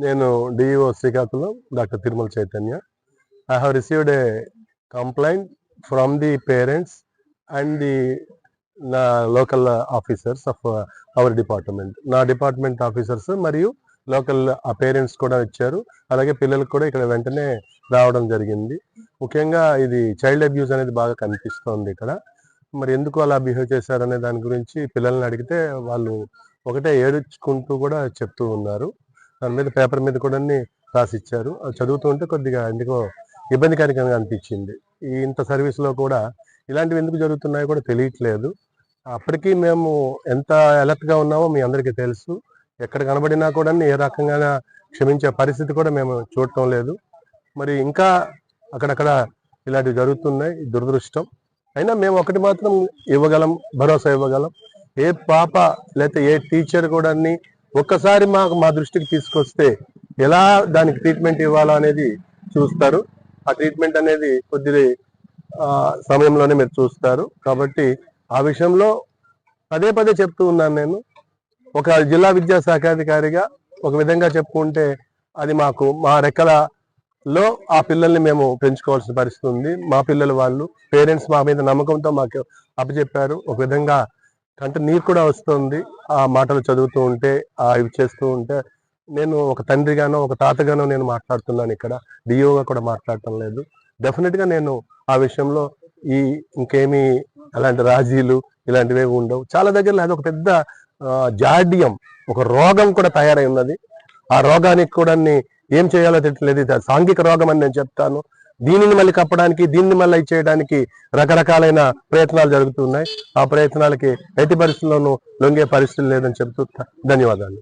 నేను DEO Srikakulam doctor Tirumala Chaitanya. I have received a complaint from the parents and the local officers of our department. నా department officers మరియు local ఆ parents కూడా ఇచ్చారు. అలాగే పిల్లలకు కూడా ఇక్కడ వెంటనే రావడం జరిగింది. ముఖ్యంగా ఇది చైల్డ్ అబ్యూస్ అనేది బాగా కనిపిస్తోంది ఇక్కడ. మరి ఎందుకు అలా బిహేవ్ చేశారనే దాని గురించి పిల్లల్ని అడిగితే వాళ్ళు ఒకటే ఏడుచుకుంటూ కూడా చెప్తూ ఉన్నారు. దాని మీద పేపర్ మీద కూడా రాసిచ్చారు. అది చదువుతూ ఉంటే కొద్దిగా ఎందుకో ఇబ్బందికరంగా అనిపించింది. ఇంత సర్వీస్లో కూడా ఇలాంటివి ఎందుకు జరుగుతున్నాయో కూడా తెలియట్లేదు. అప్పటికీ మేము ఎంత అలర్ట్గా ఉన్నామో మీ అందరికీ తెలుసు. ఎక్కడ కనబడినా కూడా ఏ రకంగా క్షమించే పరిస్థితి కూడా మేము చూడటం లేదు. మరి ఇంకా అక్కడక్కడ ఇలాంటివి జరుగుతున్నాయి, దురదృష్టం. అయినా మేము ఒకటి మాత్రం ఇవ్వగలం, భరోసా ఇవ్వగలం. ఏ పాప లేకపోతే ఏ టీచర్ కూడా ఒక్కసారి మా దృష్టికి తీసుకొస్తే ఎలా దానికి ట్రీట్మెంట్ ఇవ్వాలో అనేది చూస్తారు. ఆ ట్రీట్మెంట్ అనేది కొద్ది సమయంలోనే మీరు చూస్తారు. కాబట్టి ఆ విషయంలో పదే పదే చెప్తూ ఉన్నాను. నేను ఒక జిల్లా విద్యాశాఖాధికారిగా ఒక విధంగా చెప్పుకుంటే అది మా రెక్కలలో ఆ పిల్లల్ని మేము పెంచుకోవాల్సిన పరిస్థితి ఉంది. మా పిల్లలు వాళ్ళు పేరెంట్స్ మా మీద నమ్మకంతో మాకు అప్పచెప్పారు. ఒక విధంగా కంటే నీరు కూడా వస్తుంది ఆ మాటలు చదువుతూ ఉంటే, ఇవి చేస్తూ ఉంటే. నేను ఒక తండ్రిగానో ఒక తాతగానో నేను మాట్లాడుతున్నాను, ఇక్కడ డిఓగా కూడా మాట్లాడటం లేదు. డెఫినెట్గా నేను ఆ విషయంలో ఇంకేమీ అలాంటి రాజీలు ఇలాంటివి ఉండవు. చాలా దగ్గరలో అది ఒక పెద్ద జాడ్యం, ఒక రోగం కూడా తయారై ఉన్నది. ఆ రోగానికి కూడా ఏం చేయాలో తెలియట్లేదు. ఇది సాంఘిక రోగం అని నేను చెప్తాను. దీనిని మళ్ళీ కప్పడానికి, దీన్ని మళ్ళీ ఇచ్చేయడానికి రకరకాలైన ప్రయత్నాలు జరుగుతున్నాయి. ఆ ప్రయత్నాలకి ఎట్టి పరిస్థితుల్లోనూ లొంగే పరిస్థితులు లేదని చెబుతూ ధన్యవాదాలు.